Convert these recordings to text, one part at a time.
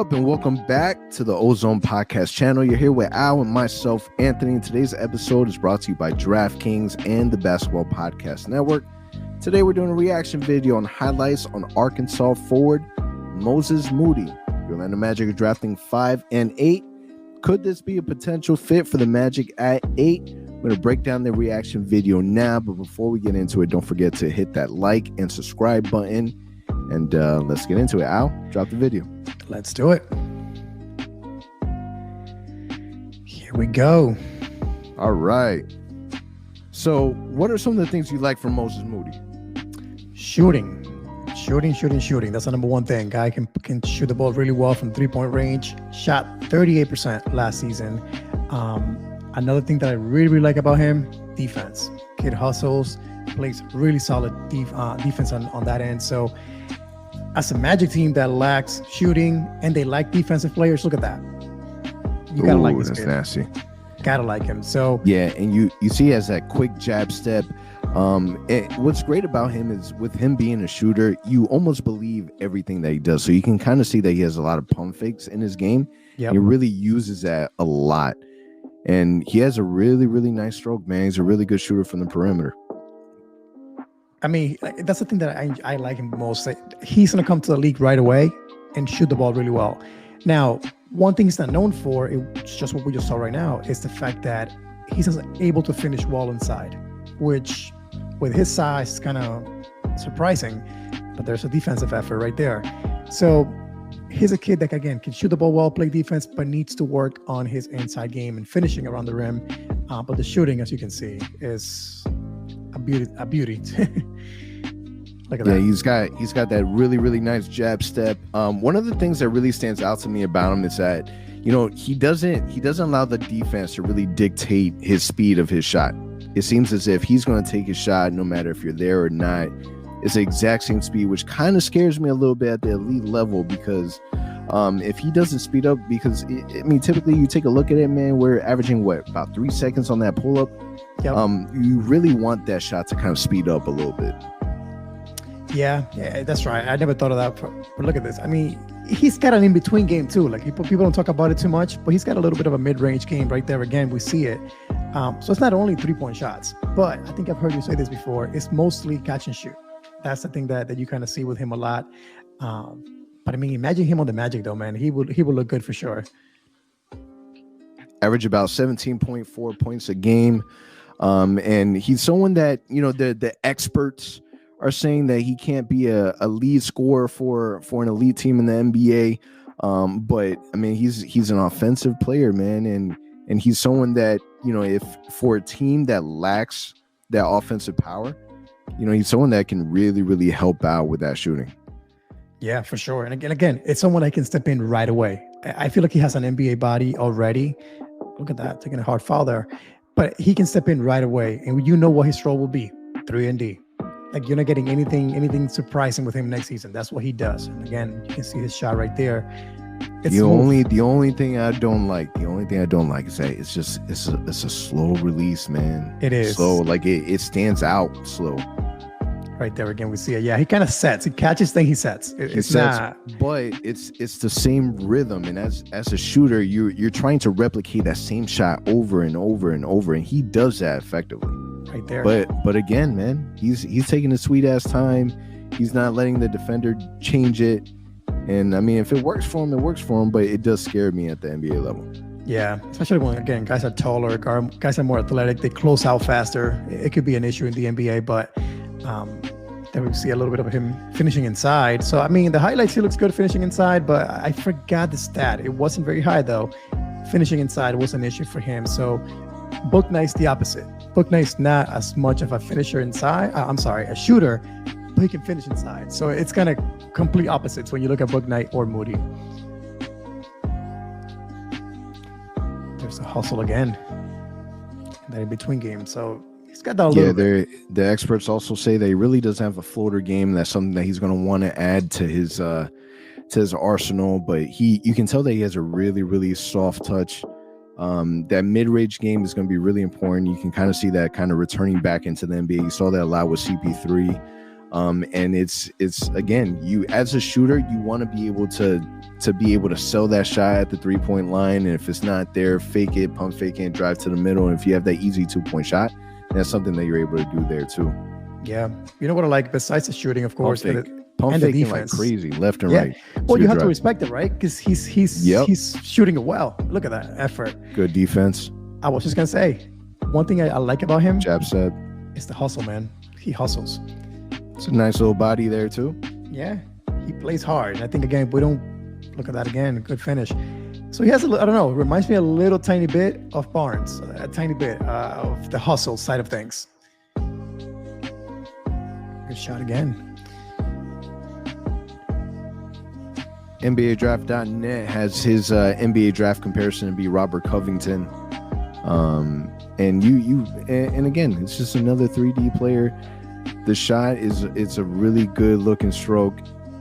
up, and welcome back to the Ozone Podcast channel. You're here with Al and myself, Anthony. And today's episode is brought to you by DraftKings and the Basketball Podcast Network. Today, we're doing a reaction video on highlights on Arkansas forward Moses Moody. The Orlando Magic are drafting 5 and 8. Could this be a potential fit for the Magic at 8? I'm going to break down the reaction video now, but before we get into it, don't forget to hit that like and subscribe button. And let's get into it. Al, drop the video. Let's do it. Here we go. All right. So what are some of the things you like from Moses Moody? Shooting. That's the number one thing. Guy can shoot the ball really well from three-point range. Shot 38% last season. Another thing that I really like about him, defense. Kid hustles, plays really solid defense on that end. So as a Magic team that lacks shooting and they like defensive players, look at that. You gotta like this kid. That's nasty. Gotta like him. So yeah, and you see he has that quick jab step. What's great about him is with him being a shooter, you almost believe everything that he does. So you can kind of see that he has a lot of pump fakes in his game. Yep. He really uses that a lot. And he has a really, really nice stroke, man. He's a really good shooter from the perimeter. I mean, that's the thing that I like him most. He's going to come to the league right away and shoot the ball really well. Now, one thing he's not known for, it's just what we just saw right now, is the fact that he's able to finish well inside, which with his size is kind of surprising, but there's a defensive effort right there. So he's a kid that, again, can shoot the ball well, play defense, but needs to work on his inside game and finishing around the rim. But the shooting, as you can see, is a beauty. Look at that. He's got that really, really nice jab step. One of the things that really stands out to me about him is that, you know, he doesn't allow the defense to really dictate his speed of his shot. It seems as if he's going to take his shot no matter if you're there or not. It's the exact same speed, which kind of scares me a little bit at the elite level, because if he doesn't speed up, because I mean, typically you take a look at it, man, we're averaging about 3 seconds on that pull up. Yep. You really want that shot to kind of speed up a little bit. Yeah, that's right. I never thought of that. But look at this. I mean, he's got an in-between game too. Like people don't talk about it too much, but he's got a little bit of a mid-range game right there. Again, we see it. So it's not only 3-point shots, but I think I've heard you say this before. It's mostly catch and shoot. That's the thing that you kind of see with him a lot. But I mean, imagine him on the Magic though, man. He would look good for sure. Average about 17.4 points a game. And he's someone that, you know, the experts are saying that he can't be a lead scorer for an elite team in the NBA. But I mean, he's an offensive player, man. And he's someone that, you know, if for a team that lacks that offensive power, you know, he's someone that can really, really help out with that shooting. Yeah, for sure. And again, it's someone that can step in right away. I feel like he has an NBA body already. Look at that, taking a hard foul there. But he can step in right away, and you know what his role will be, 3 and D. Like, you're not getting anything surprising with him next season. That's what he does. And again, you can see his shot right there. It's the only thing I don't like is that it's a slow release, man. It is slow, like it stands out slow. Right there again, we see it. Yeah, he kind of sets. He catches thing, he sets. But it's the same rhythm. And as a shooter, you're trying to replicate that same shot over and over and over, and he does that effectively. Right there. But again, man, he's taking his sweet ass time. He's not letting the defender change it. And I mean, if it works for him, it works for him. But it does scare me at the NBA level. Yeah, especially when, again, guys are taller, guys are more athletic. They close out faster. It could be an issue in the NBA, but then we see a little bit of him finishing inside. So, I mean, the highlights, he looks good finishing inside, but I forgot the stat. It wasn't very high, though. Finishing inside was an issue for him. So, Bouknight's the opposite. Bouknight's not as much of a finisher inside. A shooter, but he can finish inside. So, it's kind of complete opposites when you look at Bouknight or Moody. There's a hustle again. That in between game. So, he's got that a little bit. The experts also say that he really doesn't have a floater game. That's something that he's going to want to add to his arsenal. But you can tell that he has a really, really soft touch. That mid-range game is going to be really important. You can kind of see that kind of returning back into the NBA. You saw that a lot with CP3. And it's again, you as a shooter, you want to be able to sell that shot at the 3-point line, and if it's not there, fake it, pump fake it, and drive to the middle. And if you have that easy 2-point shot, that's something that you're able to do there too. Yeah, you know what I like besides the shooting, of course, pump and faking the defense, like crazy, left and right. Well, you have to respect it, right? Because he's shooting it well. Look at that effort. Good defense. I was just gonna say, one thing I like about him, Jab step, is the hustle, man. He hustles. It's a nice little body there too. Yeah, he plays hard. And I think again, we don't look at that again. Good finish. So he has I don't know. Reminds me a little tiny bit of Barnes, a tiny bit of the hustle side of things. Good shot again. NBADraft.net has his NBA draft comparison to be Robert Covington. And again, it's just another 3D player. The shot it's a really good looking stroke.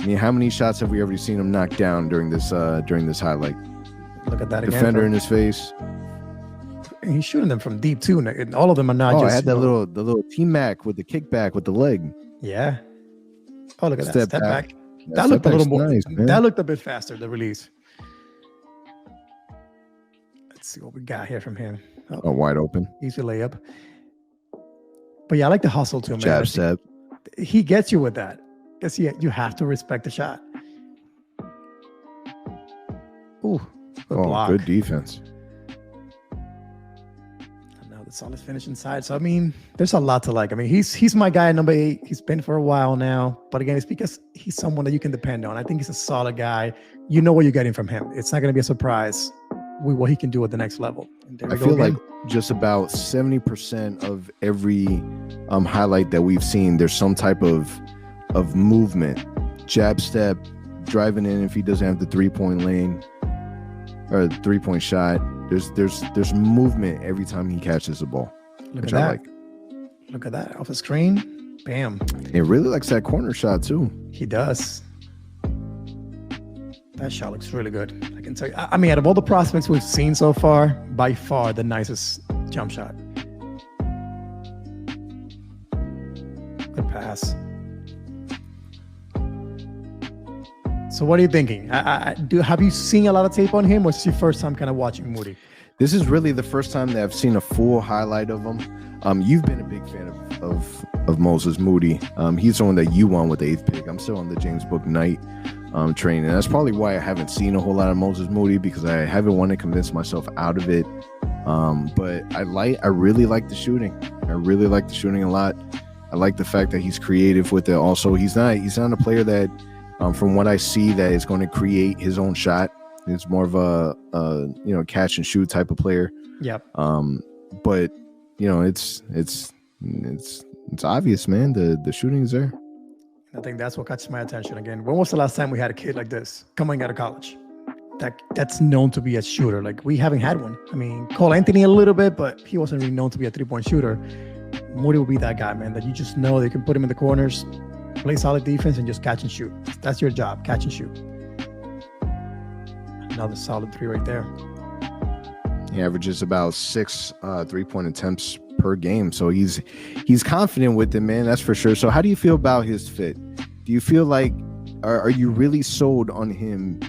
I mean, how many shots have we already seen him knock down during this highlight? Look at that again. Defender in his face. And he's shooting them from deep too. And all of them are not just. I had the little T-Mac with the kickback with the leg. Yeah. Oh, look at that step back. That looked a little more. Nice, man. That looked a bit faster. The release. Let's see what we got here from him. Oh, wide open. Easy layup. But yeah, I like the hustle too, man. Jab step. He gets you with that. Because you have to respect the shot. Ooh, good block. Good defense. And now the solid finish inside. So I mean, there's a lot to like. I mean, he's my guy at number 8. He's been for a while now. But again, it's because he's someone that you can depend on. I think he's a solid guy. You know what you're getting from him. It's not going to be a surprise with what he can do at the next level. I feel like just about 70% of every highlight that we've seen, there's some type of movement, jab step, driving in if he doesn't have the 3-point lane or the 3-point shot. There's movement every time he catches the ball. Look at that. Look at that off the screen. Bam. He really likes that corner shot too. He does. That shot looks really good. I can tell you. I mean, out of all the prospects we've seen so far, by far the nicest jump shot. Good pass. So what are you thinking? Have you seen a lot of tape on him, or is this your first time kind of watching Moody? This is really the first time that I've seen a full highlight of him. You've been a big fan of Moses Moody. He's the one that you won with the 8th pick. I'm still on the James Book Knight train, and that's probably why I haven't seen a whole lot of Moses Moody, because I haven't wanted to convince myself out of it. But I really like the shooting. I really like the shooting a lot. I like the fact that he's creative with it. Also, he's not a player that, from what I see, that is going to create his own shot. It's more of a catch and shoot type of player. Yep. But it's obvious, man. The shooting is there. I think that's what catches my attention again. When was the last time we had a kid like this coming out of college? That's known to be a shooter. Like, we haven't had one. I mean, Cole Anthony a little bit, but he wasn't really known to be a 3-point shooter. Moody will be that guy, man, that you just know they can put him in the corners, play solid defense, and just catch and shoot. That's your job, catch and shoot. Another solid 3 right there. He averages about 6 3-point attempts per game, so he's confident with it, man. That's for sure. So how do you feel about his fit? Do you feel like are you really sold on him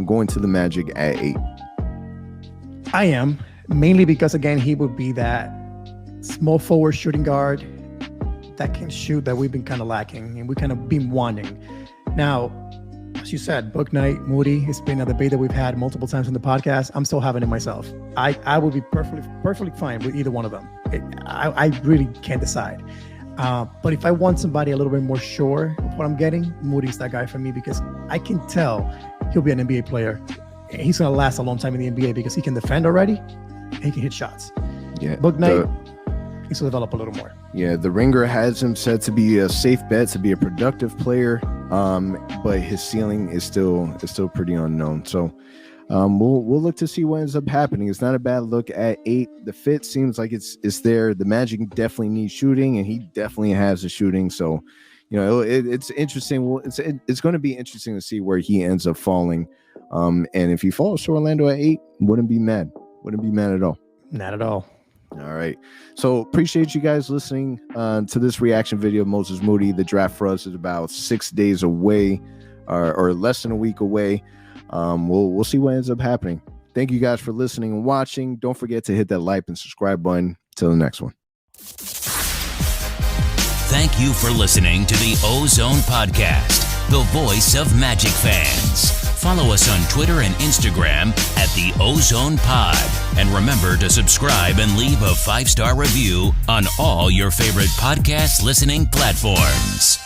going to the Magic at 8? I am, mainly because again, he would be that small forward shooting guard that can shoot that we've been kind of lacking and we kind of been wanting. Now, as you said, Book Night, Moody, it's been a debate that we've had multiple times on the podcast. I'm still having it myself. I would be perfectly fine with either one of them. I really can't decide. But if I want somebody a little bit more sure of what I'm getting, Moody's that guy for me, because I can tell he'll be an NBA player. He's going to last a long time in the NBA because he can defend already and he can hit shots. Yeah. Book Night, he's to develop a little more. Yeah, the Ringer has him set to be a safe bet, to be a productive player, but his ceiling is still pretty unknown. So we'll look to see what ends up happening. It's not a bad look at 8. The fit seems like it's there. The Magic definitely needs shooting, and he definitely has the shooting. So it's interesting. Well, it's going to be interesting to see where he ends up falling. And if he falls to Orlando at 8, wouldn't be mad. Wouldn't be mad at all. Not at all. All right. So appreciate you guys listening to this reaction video of Moses Moody. The draft for us is about 6 days away, or less than a week away. We'll see what ends up happening. Thank you guys for listening and watching. Don't forget to hit that like and subscribe button. Till the next one. Thank you for listening to the Ozone Podcast, the voice of Magic fans. Follow us on Twitter and Instagram at the Ozone Pod. And remember to subscribe and leave a 5-star review on all your favorite podcast listening platforms.